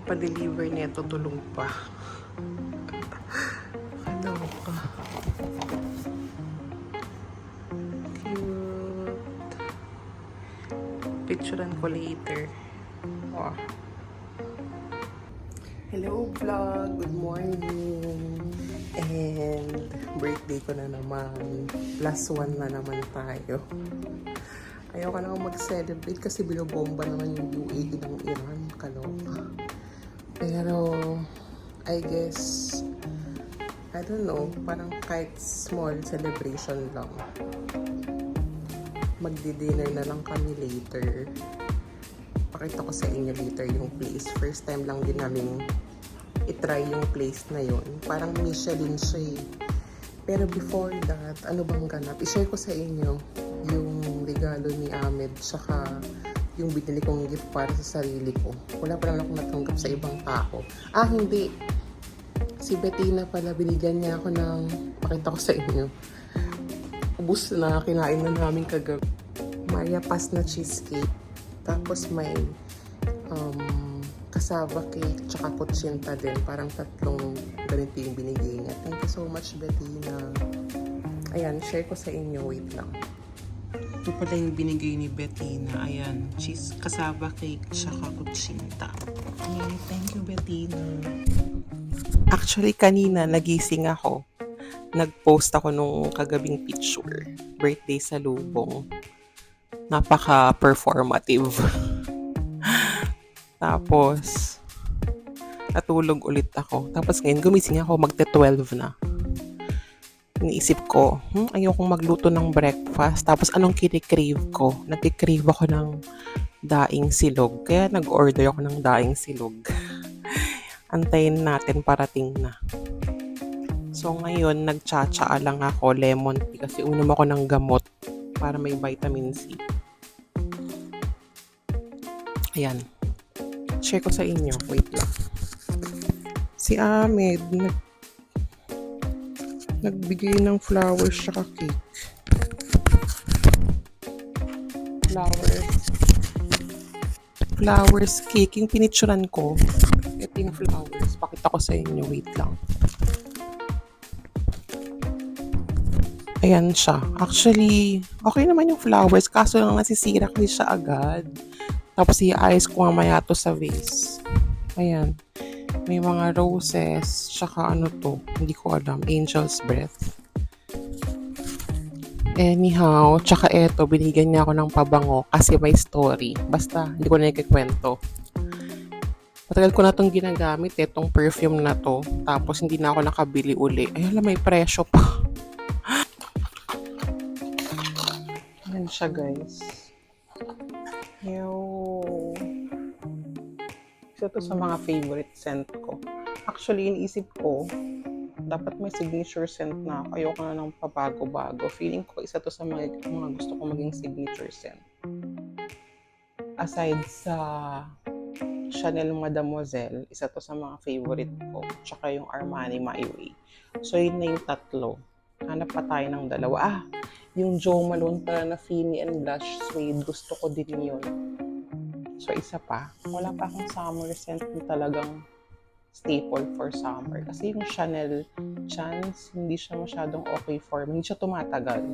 pa-deliver nito tulog pa. Ano ka? Cute. Picturean ko later. Wow. Hello vlog! Good morning! And birthday ko na naman. +1 na naman tayo. Ayaw ka naman mag-celebrate kasi binobomba naman yung UAE ng Iran. Kaloka. Pero, I guess, I don't know, parang kahit small celebration lang. Magdi-dinner na lang kami later. Pakita ko sa inyo later yung place. First time lang din namin itry yung place na yun. Parang Michelin siya eh. Pero before that, ano bang ganap? I-share ko sa inyo yung regalo ni Ahmed tsaka yung binili kong gift para sa sarili ko. Wala pa lang ako natanggap sa ibang tao. Hindi. Si Bettina pala, binigyan niya ako ng, pakita ko sa inyo. Ubus na, kinain na namin kagabi. Maria Paz na cheesecake. Tapos may cassava cake tsaka kutsinta din. Parang 3 ganito yung binigay niya. Thank you so much, Bettina. Ayan, share ko sa inyo. Wait lang. Ito pala yung binigay ni Bettina. Ayan, cassava cake tsaka kutsinta. Ayan, thank you, Bettina. Actually, kanina nagising ako. Nag-post ako nung kagabing picture. Birthday sa Lubong. Napaka-performative. Tapos, natulog ulit ako. Tapos ngayon, gumising ako, magte-12 na. Iniisip ko, ayokong magluto ng breakfast. Tapos, anong kinikrave ko? Nagkikrave ako ng daing silog. Kaya nag-order ako ng daing silog. Antayin natin, parating na. So, ngayon, nagtsatsaa lang ako, lemon tea. Kasi unom ako ng gamot para may vitamin C. Ayan. Share ko sa inyo. Wait lang. Si Ahmed, nagbigay ng flowers tsaka cake. Flowers cake. Yung pinicturan ko. Ito yung flowers. Pakita ko sa inyo. Wait lang. Ayan siya. Actually, okay naman yung flowers. Kaso lang nasisira kasi siya agad. Tapos i-ayos ko mamaya to sa vase. Ayan. May mga roses. Tsaka ano to. Hindi ko alam. Angel's breath. Anyhow. Tsaka eto. Binigyan niya ako ng pabango. Kasi may story. Basta. Hindi ko na ikikwento. Matagal ko na itong ginagamit. Itong perfume na to. Tapos hindi na ako nakabili uli. Ayun, may presyo pa. Ayan siya, guys. Yo. Isa to sa mga favorite scent ko. Actually, iniisip ko, dapat may signature scent na. Ayoko na ng pabago-bago. Feeling ko, isa to sa mga gusto ko maging signature scent. Aside sa Chanel Mademoiselle, isa to sa mga favorite ko. Tsaka yung Armani My Way. So, yun na yung 3. Hanap pa tayo ng 2. Yung Jo Malone pala na Fini and Blush Suede, gusto ko din yun. So, isa pa. Wala pa akong summer scent na talagang staple for summer. Kasi yung Chanel Chance, hindi siya masyadong okay for me. Hindi siya tumatagal.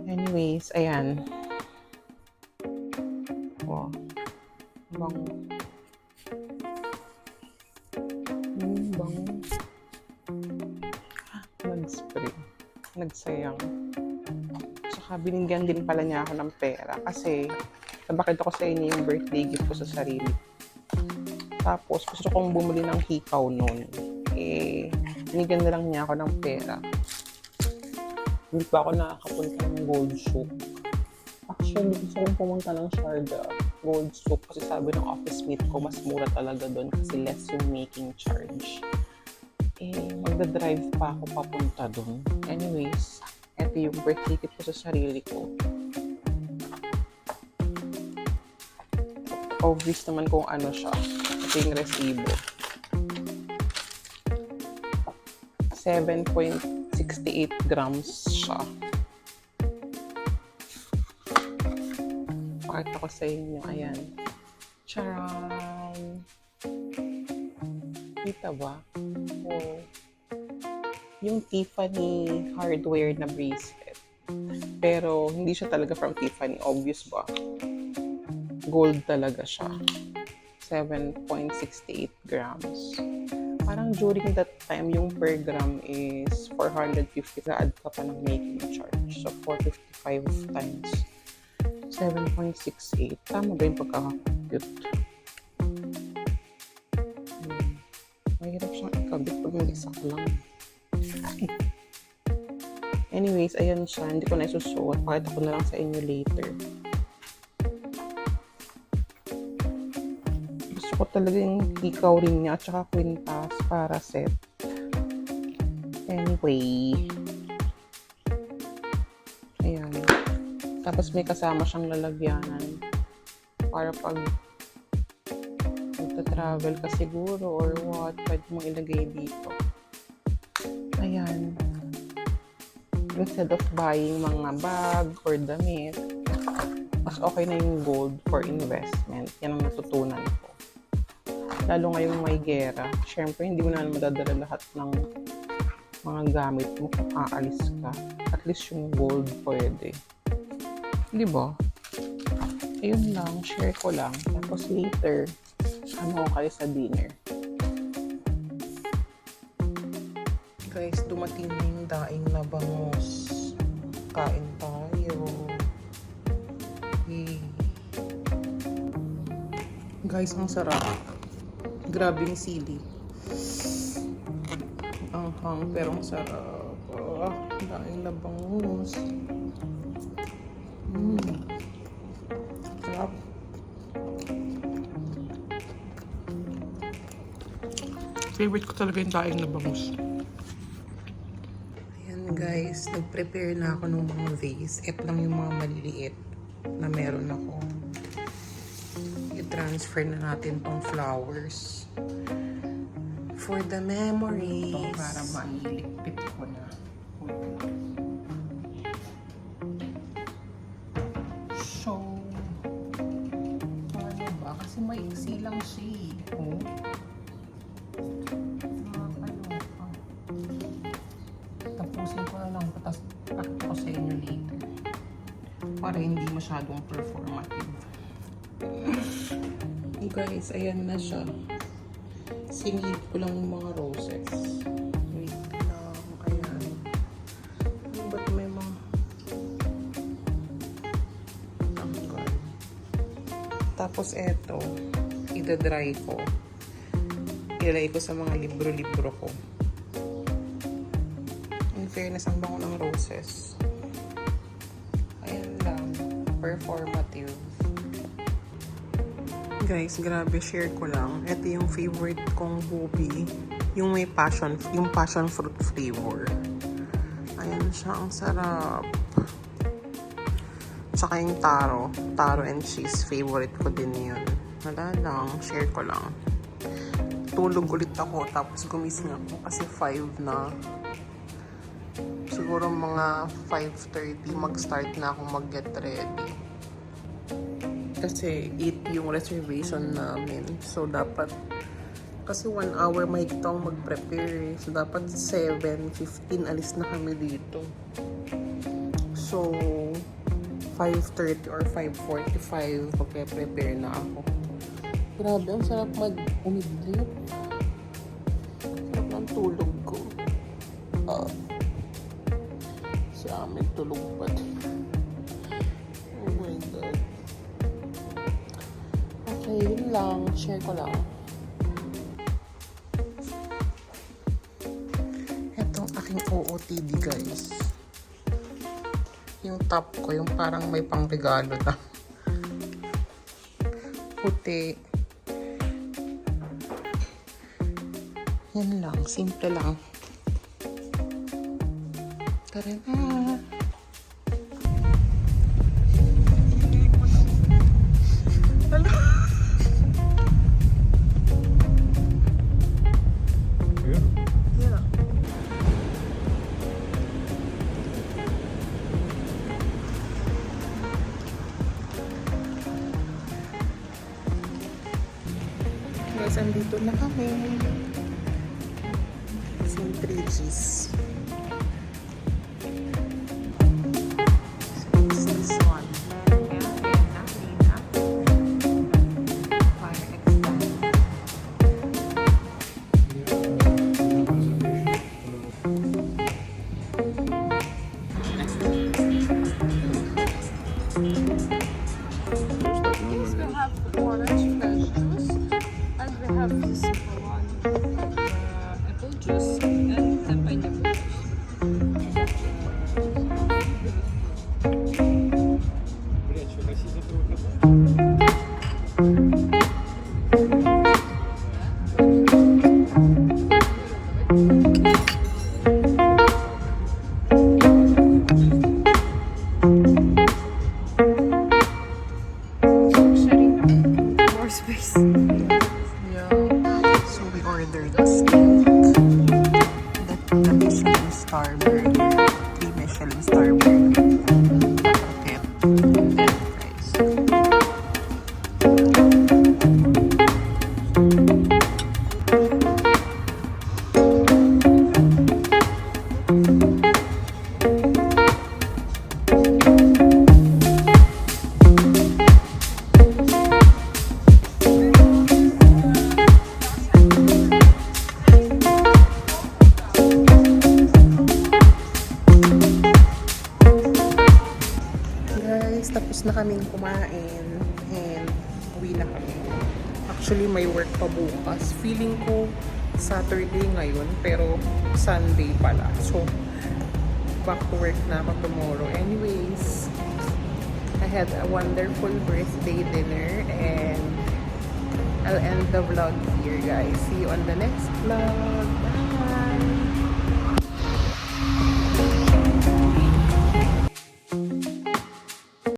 Anyways, ayan. Wow. Bango. Bango. Nag-spray. Nagsayang. Saka binigyan din pala niya ako ng pera kasi nabakit ako sa inyo yung birthday gift ko sa sarili. Tapos gusto kong bumili ng hikaw noon. Binigyan na lang niya ako ng pera. Hindi pa ako nakakapunta ng Gold Souk. Actually, gusto kong pumunta ng Sharjah Gold Souk kasi sabi ng office mate ko mas mura talaga doon kasi less yung making charge. Magdadrive pa ako papunta doon. Anyways, ito yung birthday gift ko sa sarili ko. Obvious naman kung ano siya. Ito yung resibo. 7.68 grams siya. Pakita ko sa inyo. Ayan. Charan! Kita ba? Oh, yung Tiffany hardware na bracelet. Pero hindi siya talaga from Tiffany, obvious ba? Gold talaga siya. 7.68 grams. Parang during that time, yung per gram is 450. Add ka pa ng making charge. So, 455 times 7.68. Tama ba yung pagkakakompute? Mahirap siyang ikabit pag hindi sakto lang. Anyways, ayan siya. Hindi ko na isusuot. Pakita ko na lang sa inyo later. Gusto ko talaga yung ikaw rin niya at saka kwintas para set. Anyway. Ayan. Tapos may kasama siyang lalagyanan para pag magta-travel ka siguro or what, pwede mong ilagay dito. Ayan. Instead of buying mga bag or damit, mas okay na yung gold for investment. Yan ang natutunan ko. Lalo ngayong may gera. Siyempre, hindi mo na madadala lahat ng mga gamit mo kung aalis ka. At least yung gold pwede. Di ba? Ayun lang, share ko lang. Tapos later, ano kayo sa dinner. Guys, dumating na yung daing na bangus. Kain tayo. Yay. Guys, ang sarap. Grabe yung sili. Ang hang, pero ang sarap. Daing na bangus. Sarap. Favorite ko talaga yung daing na bangus. Ayan guys, nag-prepare na ako ng mga vase. Ito lang yung mga maliliit na meron ako. I-transfer na natin tong flowers. For the memories. Ito para mailigpit ko na. So, ano ba? Kasi maiksi lang siya. Oh. Tapusin ko na lang. Tapos pakita ko sa inyo later. Para hindi masyadong performative. Guys, ayan na siya. Sinihid ko lang yung mga roses. Wait lang. Ayan. Ba't may mga tanggal? Tapos eto, ida-dry ko. Ilalagay ko sa mga libro-libro ko. In fairness, ang bango ng roses. Ayan lang. Performative. Guys, grabe, share ko lang. Ito yung favorite kong boobie. Yung may passion fruit flavor. Ayan siya, ang sarap. Tsaka yung taro and cheese, favorite ko din yun. Wala lang, share ko lang. Tulog ulit ako, tapos gumising ako kasi 5 na. Siguro mga 5:30 mag-start na akong mag-get ready. Kasi 8 yung reservation namin. So, dapat kasi 1 hour may kitang mag-prepare. So, dapat 7:15 alis na kami dito. So, 5:30 or 5:45 magpe-prepare na ako. Grabe, ang sarap mag-umidlip. Sarap ng tulog ko. Si amin tulog pa din. Oh my God. Okay, yun lang. Share ko lang. Etong aking OOTD, guys. Yung top ko, yung parang may pang-regalo na. Puti. Yan lang. Simple lang. Tara na. Guys, andito na kami. Yung 3Gs. So, it's this one. Fire extend. Yes, we have orange fresh juice, and we have this simple one, apple juice, and the pineapple juice. Sharing more space. Yeah. So we ordered a steak, the Michelin star burger, 3 Michelin star burger, okay, and then fries. Guys, tapos na kaming kumain and uwi na kami. Actually, may work pa bukas. Feeling ko Saturday ngayon, pero Sunday pala. So, back to work na ako tomorrow. Anyways, I had a wonderful birthday dinner and I'll end the vlog here, guys. See you on the next vlog. Bye!